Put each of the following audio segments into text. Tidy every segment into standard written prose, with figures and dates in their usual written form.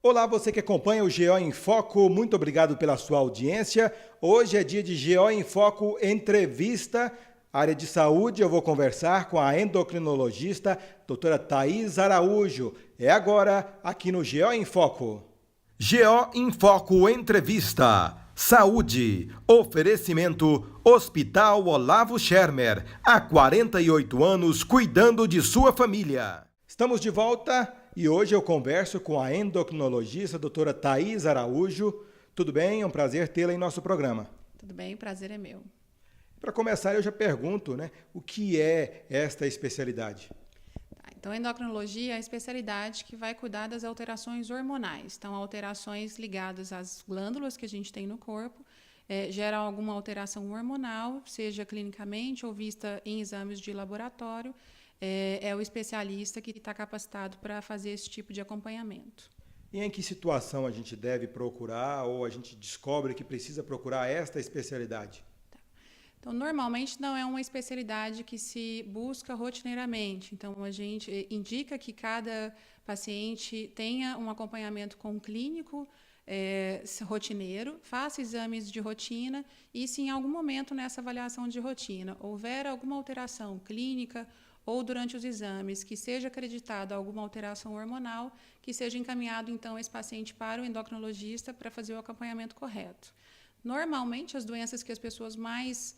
Olá, você que acompanha o GO em Foco, muito obrigado pela sua audiência. Hoje é dia de GO em Foco Entrevista, área de saúde. Eu vou conversar com a endocrinologista, doutora Thaís Araújo. É agora, aqui no GO em Foco. GO em Foco Entrevista. Saúde. Oferecimento Hospital Olavo Schermer. Há 48 anos cuidando de sua família. Estamos de volta e hoje eu converso com a endocrinologista doutora Thaís Araújo. Tudo bem? É um prazer tê-la em nosso programa. Tudo bem, o prazer é meu. Para começar, eu já pergunto, o que é esta especialidade? Então, a endocrinologia é a especialidade que vai cuidar das alterações hormonais. Então, alterações ligadas às glândulas que a gente tem no corpo, geram alguma alteração hormonal, seja clinicamente ou vista em exames de laboratório, é o especialista que está capacitado para fazer esse tipo de acompanhamento. E em que situação a gente deve procurar ou a gente descobre que precisa procurar esta especialidade? Então, normalmente não é uma especialidade que se busca rotineiramente. Então, a gente indica que cada paciente tenha um acompanhamento com um clínico rotineiro, faça exames de rotina e, se em algum momento nessa avaliação de rotina houver alguma alteração clínica ou durante os exames que seja acreditado alguma alteração hormonal, que seja encaminhado, então, esse paciente para o endocrinologista para fazer o acompanhamento correto. Normalmente, as doenças que as pessoas mais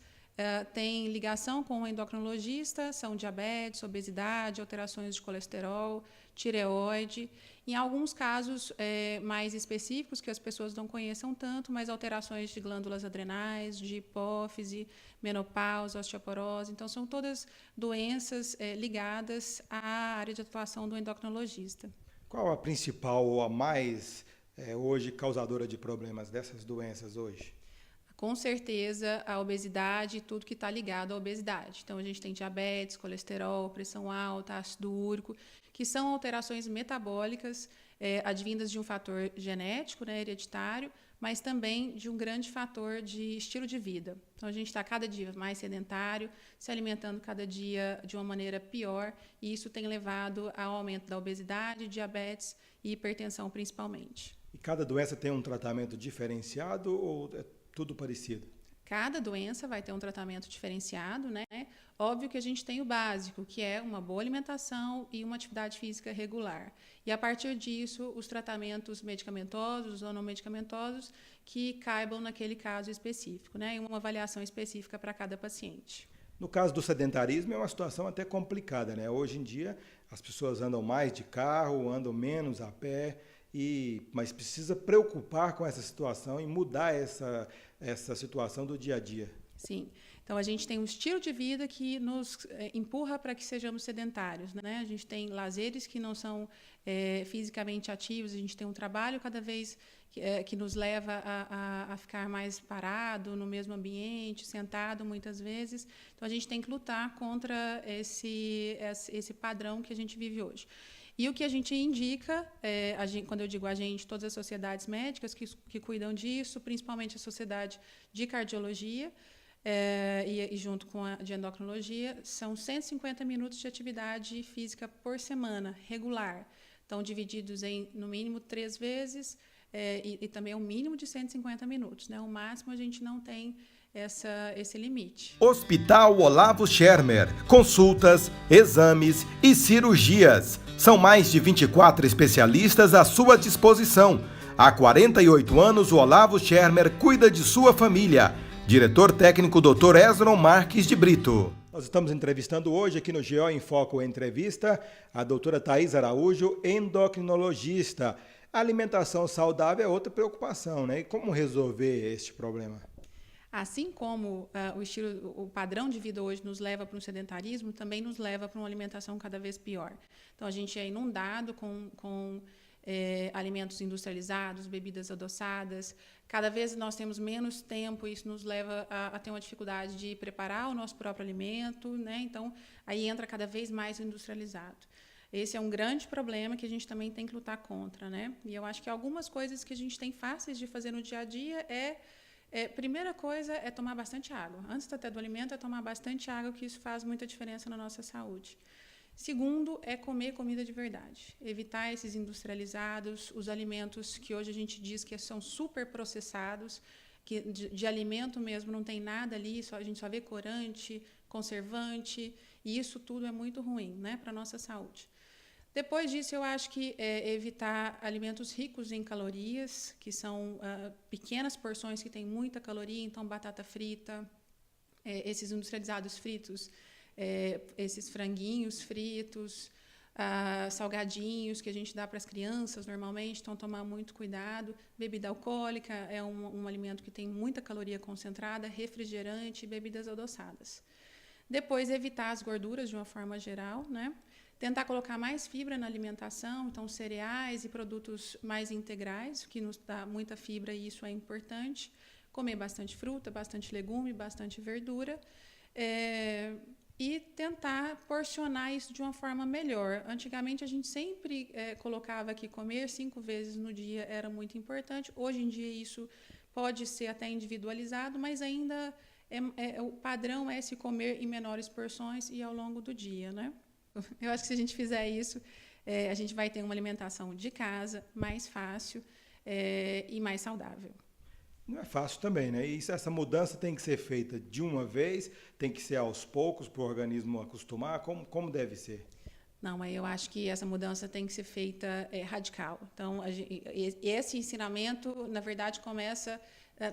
têm ligação com o endocrinologista são diabetes, obesidade, alterações de colesterol, tireoide. Em alguns casos mais específicos, que as pessoas não conheçam tanto, mas alterações de glândulas adrenais, de hipófise, menopausa, osteoporose. Então, são todas doenças ligadas à área de atuação do endocrinologista. Qual a principal ou a mais hoje causadora de problemas dessas doenças hoje? Com certeza, a obesidade e tudo que está ligado à obesidade. Então, a gente tem diabetes, colesterol, pressão alta, ácido úrico, que são alterações metabólicas advindas de um fator genético, hereditário, mas também de um grande fator de estilo de vida. Então, a gente está cada dia mais sedentário, se alimentando cada dia de uma maneira pior, e isso tem levado ao aumento da obesidade, diabetes e hipertensão, principalmente. E cada doença tem um tratamento diferenciado ou é tudo parecido? Cada doença vai ter um tratamento diferenciado, né? Óbvio que a gente tem o básico, que é uma boa alimentação e uma atividade física regular. E, a partir disso, os tratamentos medicamentosos ou não medicamentosos que caibam naquele caso específico, né? E uma avaliação específica para cada paciente. No caso do sedentarismo, é uma situação até complicada, né? Hoje em dia, as pessoas andam mais de carro, andam menos a pé, mas precisa preocupar com essa situação e mudar essa situação do dia a dia. Sim. Então, a gente tem um estilo de vida que nos empurra para que sejamos sedentários, né? A gente tem lazeres que não são fisicamente ativos, a gente tem um trabalho cada vez que nos leva a ficar mais parado no mesmo ambiente, sentado muitas vezes. Então, a gente tem que lutar contra esse padrão que a gente vive hoje. E o que a gente indica, quando eu digo a gente, todas as sociedades médicas que cuidam disso, principalmente a Sociedade de Cardiologia, e junto com a de endocrinologia, são 150 minutos de atividade física por semana, regular. Então, divididos em, no mínimo, 3 vezes, e também o mínimo de 150 minutos. Né? O máximo a gente não tem esse limite. Hospital Olavo Schermer. Consultas, exames e cirurgias. São mais de 24 especialistas à sua disposição. Há 48 anos, o Olavo Schermer cuida de sua família. Diretor técnico Dr. Esdron Marques de Brito. Nós estamos entrevistando hoje aqui no GO em Foco Entrevista a doutora Thaís Araújo, endocrinologista. A alimentação saudável é outra preocupação, né? E como resolver este problema? Assim como o padrão de vida hoje nos leva para um sedentarismo, também nos leva para uma alimentação cada vez pior. Então, a gente é inundado com alimentos industrializados, bebidas adoçadas. Cada vez nós temos menos tempo, isso nos leva a ter uma dificuldade de preparar o nosso próprio alimento, né? Então, aí entra cada vez mais o industrializado. Esse é um grande problema que a gente também tem que lutar contra, né? E eu acho que algumas coisas que a gente tem fáceis de fazer no dia a dia primeira coisa é tomar bastante água. Antes até do alimento, é tomar bastante água, que isso faz muita diferença na nossa saúde. Segundo, é comer comida de verdade. Evitar esses industrializados, os alimentos que hoje a gente diz que são super processados, que de alimento mesmo não tem nada ali, a gente só vê corante, conservante, e isso tudo é muito ruim, né, para a nossa saúde. Depois disso, eu acho que evitar alimentos ricos em calorias, que são pequenas porções que têm muita caloria, então batata frita, esses industrializados fritos, esses franguinhos fritos, salgadinhos que a gente dá para as crianças normalmente, então tomar muito cuidado. Bebida alcoólica é um alimento que tem muita caloria concentrada, refrigerante e bebidas adoçadas. Depois, evitar as gorduras de uma forma geral, né? Tentar colocar mais fibra na alimentação, então cereais e produtos mais integrais, que nos dá muita fibra e isso é importante. Comer bastante fruta, bastante legume, bastante verdura. E tentar porcionar isso de uma forma melhor. Antigamente, a gente sempre colocava que comer 5 vezes no dia era muito importante. Hoje em dia, isso pode ser até individualizado, mas ainda o padrão é se comer em menores porções e ao longo do dia, né? Eu acho que se a gente fizer isso, a gente vai ter uma alimentação de casa mais fácil e mais saudável. Não é fácil também, né? E essa mudança tem que ser feita de uma vez, tem que ser aos poucos para o organismo acostumar. Como deve ser? Não, mas eu acho que essa mudança tem que ser feita radical. Então, esse ensinamento, na verdade, começa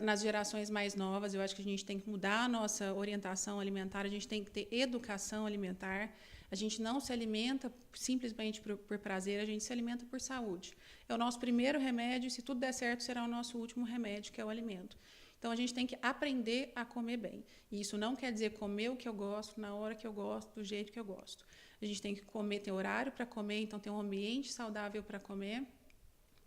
nas gerações mais novas. Eu acho que a gente tem que mudar a nossa orientação alimentar, a gente tem que ter educação alimentar. A gente não se alimenta simplesmente por prazer, a gente se alimenta por saúde. É o nosso primeiro remédio, e se tudo der certo, será o nosso último remédio, que é o alimento. Então, a gente tem que aprender a comer bem. E isso não quer dizer comer o que eu gosto, na hora que eu gosto, do jeito que eu gosto. A gente tem que comer, ter horário para comer, então ter um ambiente saudável para comer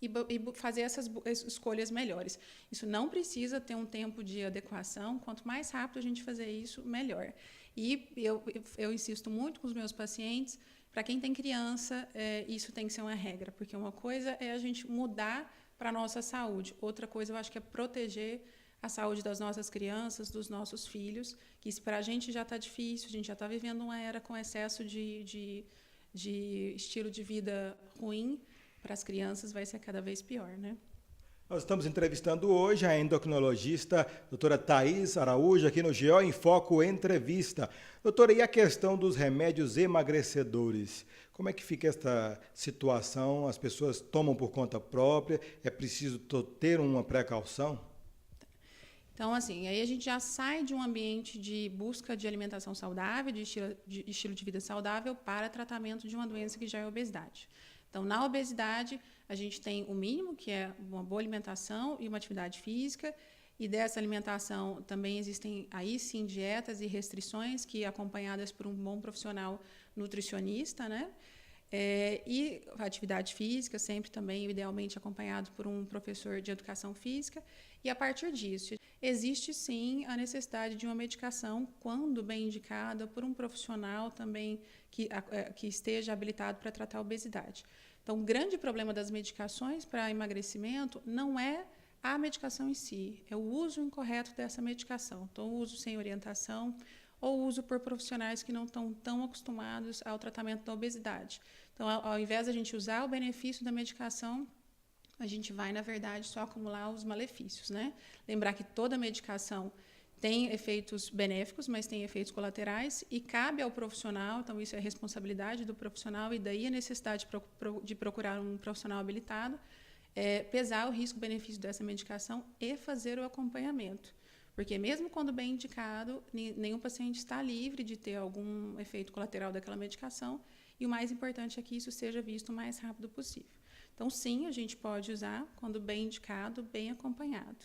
e fazer essas escolhas melhores. Isso não precisa ter um tempo de adequação. Quanto mais rápido a gente fazer isso, melhor. E eu insisto muito com os meus pacientes, para quem tem criança, isso tem que ser uma regra, porque uma coisa é a gente mudar para a nossa saúde, outra coisa eu acho que é proteger a saúde das nossas crianças, dos nossos filhos, que se para a gente já está difícil, a gente já está vivendo uma era com excesso de estilo de vida ruim, para as crianças vai ser cada vez pior, né? Nós estamos entrevistando hoje a endocrinologista doutora Thaís Araújo, aqui no GO em Foco Entrevista. Doutora, e a questão dos remédios emagrecedores? Como é que fica esta situação? As pessoas tomam por conta própria? É preciso ter uma precaução? Então, assim, aí a gente já sai de um ambiente de busca de alimentação saudável, de estilo de vida saudável, para tratamento de uma doença que já é a obesidade. Então, na obesidade, a gente tem o mínimo, que é uma boa alimentação e uma atividade física, e dessa alimentação também existem, aí sim, dietas e restrições, que acompanhadas por um bom profissional nutricionista, né? E a atividade física, sempre também, idealmente, acompanhado por um professor de educação física, e a partir disso, existe sim a necessidade de uma medicação, quando bem indicada, por um profissional também que esteja habilitado para tratar a obesidade. Então, o grande problema das medicações para emagrecimento não é a medicação em si, é o uso incorreto dessa medicação. Então, o uso sem orientação ou o uso por profissionais que não estão tão acostumados ao tratamento da obesidade. Então, ao invés de a gente usar o benefício da medicação, a gente vai, na verdade, só acumular os malefícios, né? Lembrar que toda medicação tem efeitos benéficos, mas tem efeitos colaterais e cabe ao profissional, então isso é responsabilidade do profissional e daí a necessidade de procurar um profissional habilitado, pesar o risco-benefício dessa medicação e fazer o acompanhamento. Porque mesmo quando bem indicado, nenhum paciente está livre de ter algum efeito colateral daquela medicação e o mais importante é que isso seja visto o mais rápido possível. Então, sim, a gente pode usar quando bem indicado, bem acompanhado.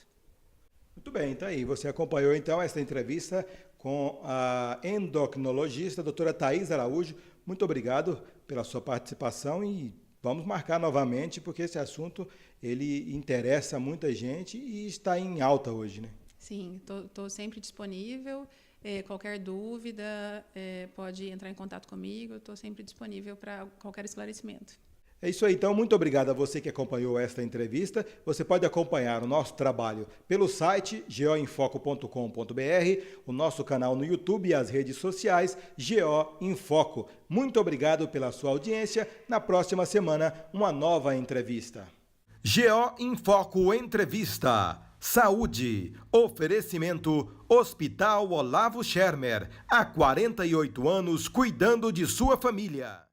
Muito bem, então aí, você acompanhou então esta entrevista com a endocrinologista, doutora Thaís Araújo. Muito obrigado pela sua participação e vamos marcar novamente, porque esse assunto ele interessa muita gente e está em alta hoje, né? Sim, estou sempre disponível. Qualquer dúvida, pode entrar em contato comigo. Estou sempre disponível para qualquer esclarecimento. É isso aí, então, muito obrigado a você que acompanhou esta entrevista. Você pode acompanhar o nosso trabalho pelo site goinfoco.com.br, o nosso canal no YouTube e as redes sociais GO em Foco. Muito obrigado pela sua audiência. Na próxima semana, uma nova entrevista. GO em Foco Entrevista. Saúde. Oferecimento Hospital Olavo Schermer. Há 48 anos cuidando de sua família.